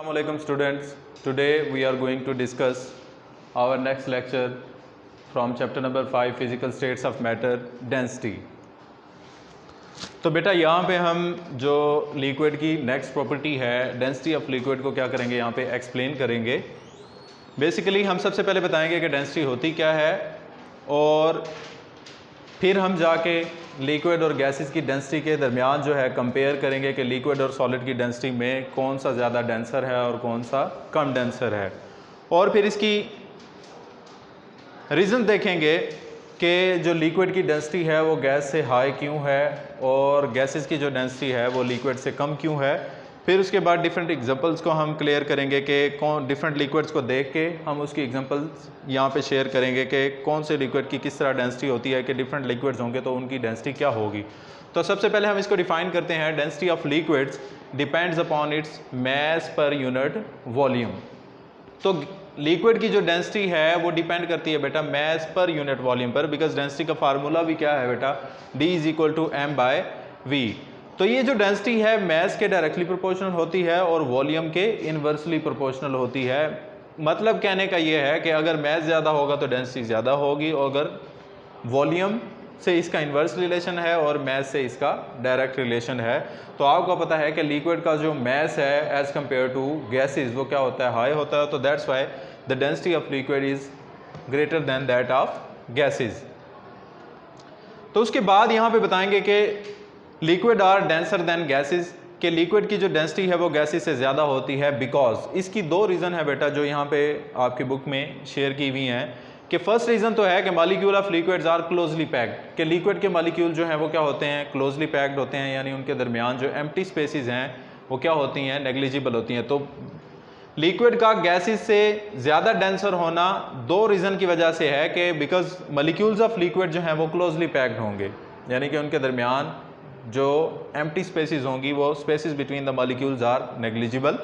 Assalamualaikum students. Today we are going to discuss our next lecture from chapter number 5 physical states of matter density. तो बेटा यहाँ पे हम जो liquid की नेक्स्ट प्रॉपर्टी है डेंसिटी ऑफ लिक्विड को क्या करेंगे, यहाँ पे एक्सप्लेन करेंगे। बेसिकली हम सबसे पहले बताएंगे कि डेंसिटी होती क्या है और फिर हम जाके लिक्विड और गैसेस की डेंसिटी के दरमियान जो है कंपेयर करेंगे कि लिक्विड और सॉलिड की डेंसिटी में कौन सा ज़्यादा डेंसर है और कौन सा कम डेंसर है। और फिर इसकी रीज़न देखेंगे कि जो लिक्विड की डेंसिटी है वो गैस से हाई क्यों है और गैसेस की जो डेंसिटी है वो लिक्विड से कम क्यों है। फिर उसके बाद डिफरेंट एग्जांपल्स को हम क्लियर करेंगे कि कौन डिफरेंट लिक्विड्स को देख के हम उसकी एग्जांपल्स यहाँ पे शेयर करेंगे कि कौन से लिक्विड की किस तरह डेंसिटी होती है, कि डिफरेंट लिक्विड्स होंगे तो उनकी डेंसिटी क्या होगी। तो सबसे पहले हम इसको डिफाइन करते हैं। Density of liquids depends upon its mass per unit volume. तो लिक्विड की जो डेंसिटी है वो डिपेंड करती है बेटा मैस पर यूनिट वॉल्यूम पर, बिकॉज डेंसिटी का फार्मूला भी क्या है बेटा, D = m/v। तो ये जो डेंसिटी है मैस के डायरेक्टली प्रोपोर्शनल होती है और वॉल्यूम के इनवर्सली प्रोपोर्शनल होती है। मतलब कहने का ये है कि अगर मैस ज़्यादा होगा तो डेंसिटी ज़्यादा होगी, और अगर वॉल्यूम से इसका इन्वर्स रिलेशन है और मैस से इसका डायरेक्ट रिलेशन है। तो आपको पता है कि लिक्विड का जो मैस है एज़ कम्पेयर टू गैसेस वो क्या होता है, हाई होता है। तो that's why the density of liquid is greater than that of gases. तो उसके बाद यहाँ पे बताएंगे कि liquid are denser than gases, के लिक्विड की जो डेंसिटी है वो गैसेस से ज़्यादा होती है। बिकॉज इसकी दो रीज़न है बेटा जो यहाँ पे आपकी बुक में शेयर की हुई हैं। कि फर्स्ट रीज़न तो है कि molecule of liquids are closely packed, कि लिक्विड के मॉलिक्यूल जो हैं वो क्या होते हैं, क्लोजली पैक्ड होते हैं, यानी उनके दरमियान जो एम्प्टी स्पेसिस हैं वो क्या होती हैं, नेग्लिजिबल होती हैं। तो लिक्विड का गैसेस से ज़्यादा डेंसर होना दो रीज़न की वजह से है कि बिकॉज मॉलिक्यूल्स ऑफ लिक्विड जो हैं वो क्लोजली पैक्ड होंगे, यानी कि उनके दरमियान जो एम्प्टी स्पेसिस होंगी वो spaces between the molecules are negligible.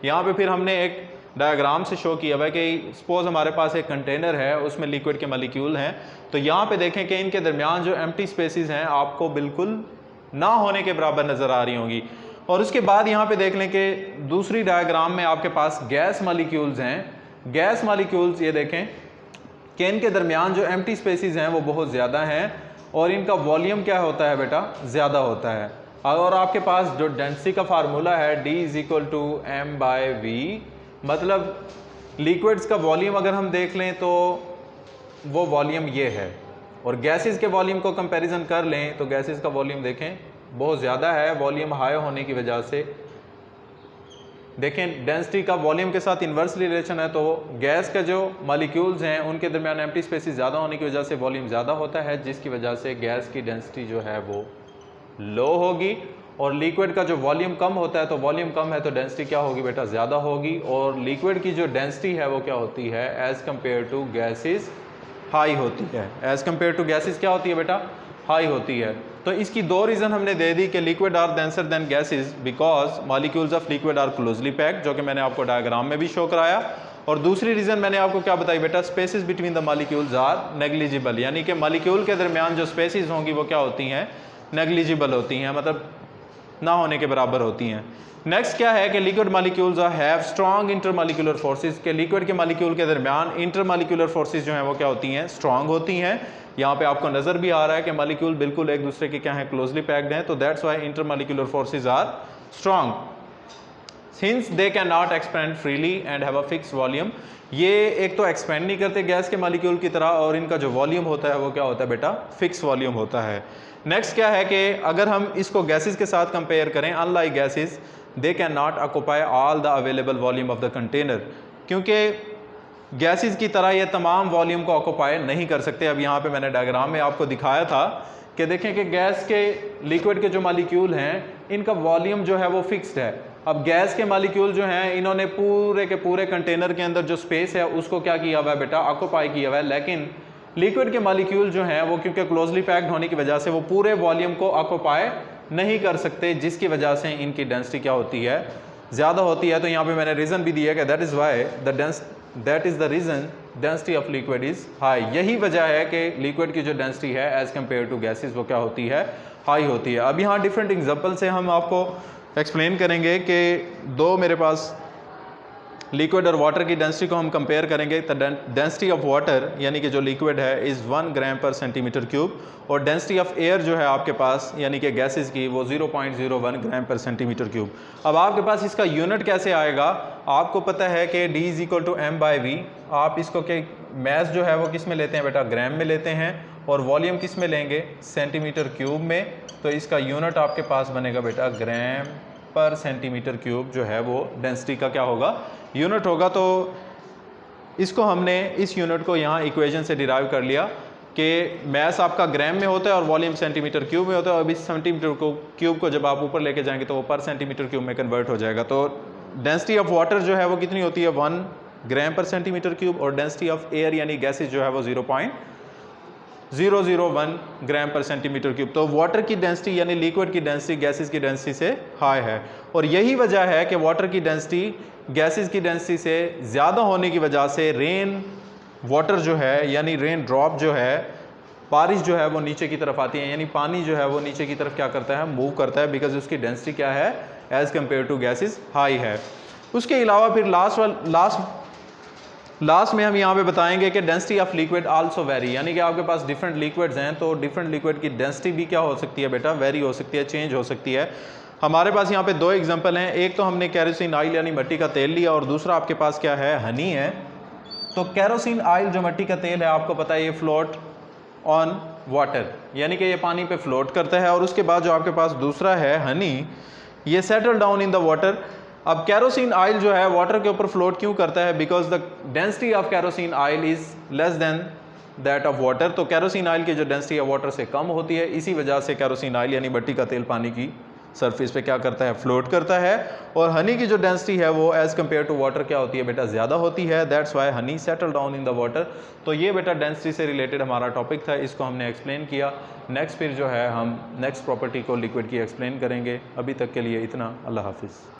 यहाँ पे फिर हमने एक डायग्राम से शो किया हुआ है कि सपोज हमारे पास एक कंटेनर है, उसमें लिक्विड के मॉलिक्यूल हैं। तो यहाँ पे देखें कि इनके दरमियान जो एम्प्टी स्पेसिस हैं आपको बिल्कुल ना होने के बराबर नज़र आ रही होंगी। और उसके बाद यहाँ पे देख लें कि दूसरी डायग्राम में आपके पास गैस मॉलिक्यूल्स हैं। गैस मॉलिक्यूल्स ये देखें कि इनके दरमियान जो एम्प्टी स्पेसिस हैं वो बहुत ज़्यादा हैं और इनका वॉल्यूम क्या होता है बेटा, ज़्यादा होता है। और आपके पास जो डेंसिटी का फार्मूला है D = m/v, मतलब लिक्विड्स का वॉल्यूम अगर हम देख लें तो वो वॉल्यूम ये है, और गैसेस के वॉल्यूम को कंपैरिजन कर लें तो गैसेस का वॉल्यूम देखें बहुत ज़्यादा है। वॉल्यूम हाई होने की वजह से देखें डेंसिटी का वॉल्यूम के साथ इन्वर्स रिलेशन है, तो गैस का जो मॉलिक्यूल्स हैं उनके दरमियान एम्प्टी स्पेसिस ज़्यादा होने की वजह से वॉल्यूम ज़्यादा होता है, जिसकी वजह से गैस की डेंसिटी जो है वो लो होगी। और लिक्विड का जो वॉल्यूम कम होता है तो वॉल्यूम कम है तो डेंसिटी क्या होगी बेटा, ज़्यादा होगी। और लिक्विड की जो डेंसिटी है वो क्या होती है, as compare to gases high होती है। एज़ कम्पेयर टू गैसेस क्या होती है बेटा, हाई होती है। तो इसकी दो रीज़न हमने दे दी कि liquid are denser than gases because molecules of liquid are closely packed, जो कि मैंने आपको डायग्राम में भी शो कराया। और दूसरी रीज़न मैंने आपको क्या बताई बेटा, spaces between the molecules are negligible, यानी कि मॉलिक्यूल के दरमियान जो स्पेसिस होंगी वो क्या होती हैं, नेग्लिजिबल होती हैं, मतलब ना होने के बराबर होती हैं। नेक्स्ट क्या है कि liquid molecules have strong intermolecular forces, के लिक्विड के मॉलिक्यूल के दरमियान इंटरमॉलिक्यूलर फोर्सेस जो हैं वो क्या होती हैं, स्ट्रॉन्ग होती हैं। यहाँ पे आपको नज़र भी आ रहा है कि मॉलिक्यूल बिल्कुल एक दूसरे के क्या है, क्लोजली पैक्ड हैं। तो that's why intermolecular forces are strong since they can not expand freely and have a fix volume. ये एक तो एक्सपेंड नहीं करते गैस के मॉलिक्यूल की तरह, और इनका जो वॉल्यूम होता है वो क्या होता है बेटा, फिक्स वॉल्यूम होता है। नेक्स्ट क्या है कि अगर हम इसको गैसेस के साथ कंपेयर करें, unlike gases they can not occupy all the available volume of the container, क्योंकि गैसेस की तरह ये तमाम वॉल्यूम को ऑक्यूपाई नहीं कर सकते। अब यहाँ पे मैंने डायग्राम में आपको दिखाया था कि देखें कि गैस के लिक्विड के जो मॉलिक्यूल हैं इनका वॉल्यूम जो है वो फिक्स्ड है। अब गैस के मॉलिक्यूल जो हैं इन्होंने पूरे के पूरे कंटेनर के अंदर जो स्पेस है उसको क्या किया हुआ है बेटा, ऑक्यूपाई किया हुआ है। लेकिन लिक्विड के मॉलिक्यूल जो हैं वो क्योंकि क्लोजली पैक्ड होने की वजह से वो पूरे वॉल्यूम को ऑक्यूपाई नहीं कर सकते, जिसकी वजह से इनकी डेंसिटी क्या होती है, ज़्यादा होती है। तो यहाँ पे मैंने रीज़न भी दिया कि that is the reason density of liquid is high. यही वजह है कि लिक्विड की जो डेंसिटी है एज़ कम्पेयर टू गैसेस वो क्या होती है, हाई होती है। अब यहाँ डिफरेंट एग्जाम्पल से हम आपको एक्सप्लेन करेंगे कि दो मेरे पास लिक्विड और वाटर की डेंसिटी को हम कंपेयर करेंगे तो डेंसिटी ऑफ वाटर यानी कि जो लिक्विड है इज़ 1 ग्राम पर सेंटीमीटर क्यूब और डेंसिटी ऑफ एयर जो है आपके पास यानी कि गैसेस की वो 0.01 ग्राम पर सेंटीमीटर क्यूब। अब आपके पास इसका यूनिट कैसे आएगा, आपको पता है कि D = m/v। आप इसको के मैस जो है वो किस में लेते हैं बेटा, ग्राम में लेते हैं, और वॉल्यूम किस में लेंगे, सेंटीमीटर क्यूब में। तो इसका यूनिट आपके पास बनेगा बेटा ग्राम पर सेंटीमीटर क्यूब जो है वो डेंसिटी का क्या होगा, यूनिट होगा। तो इसको हमने इस यूनिट को यहाँ इक्वेशन से डिराइव कर लिया कि मैस आपका ग्राम में होता है और वॉल्यूम सेंटीमीटर क्यूब में होता है। और इस सेंटीमीटर क्यूब को जब आप ऊपर लेके जाएंगे तो वो पर सेंटीमीटर क्यूब में कन्वर्ट हो जाएगा। तो डेंसिटी ऑफ वाटर जो है वो कितनी होती है, 1 ग्राम पर सेंटीमीटर क्यूब, और डेंसिटी ऑफ एयर यानी गैसेज जो है वो 0.001 ग्राम पर सेंटीमीटर क्यूब। तो वाटर की डेंसिटी यानी लिक्विड की डेंसिटी गैसेस की डेंसिटी से हाई है, और यही वजह है कि वाटर की डेंसिटी गैसेस की डेंसिटी से ज़्यादा होने की वजह से रेन वाटर जो है यानी रेन ड्रॉप जो है, बारिश जो है वो नीचे की तरफ आती है, यानी पानी जो है वो नीचे की तरफ क्या करता है, मूव करता है, बिकॉज उसकी डेंसिटी क्या है, as compare to gases high है। उसके अलावा फिर लास्ट में हम यहाँ पे बताएंगे कि density of liquid also very, यानी कि आपके पास डिफरेंट लिक्विड्स हैं तो डिफरेंट लिक्विड की डेंसिटी भी क्या हो सकती है बेटा, वेरी हो सकती है, चेंज हो सकती है। हमारे पास यहाँ पे 2 एग्जांपल हैं, एक तो हमने कैरोसिन ऑयल यानी मिट्टी का तेल लिया, और दूसरा आपके पास क्या है, हनी है। तो कैरोसिन ऑयल जो मिट्टी का तेल है आपको पता है ये फ्लोट ऑन वाटर, यानी कि ये पानी पे फ्लोट करता है। और उसके बाद जो आपके पास दूसरा है हनी, ये settle down in the water. अब कैरोसिन ऑयल जो है वाटर के ऊपर फ्लोट क्यों करता है, because the density of kerosene oil is less than that of water. तो कैरोसिन ऑयल की जो डेंसिटी है वाटर से कम होती है, इसी वजह से कैरोसिन ऑयल यानी मिट्टी का तेल पानी की सरफेस पे क्या करता है, फ्लोट करता है। और हनी की जो डेंसिटी है वो एज कम्पेयर टू वाटर क्या होती है बेटा, ज़्यादा होती है, that's why Honey settle down in the water. तो ये बेटा डेंसिटी से रिलेटेड हमारा टॉपिक था, इसको हमने एक्सप्लेन किया। नेक्स्ट फिर जो है हम नेक्स्ट प्रॉपर्टी को लिक्विड की एक्सप्लेन करेंगे। अभी तक के लिए इतना, अल्लाह हाफिज़।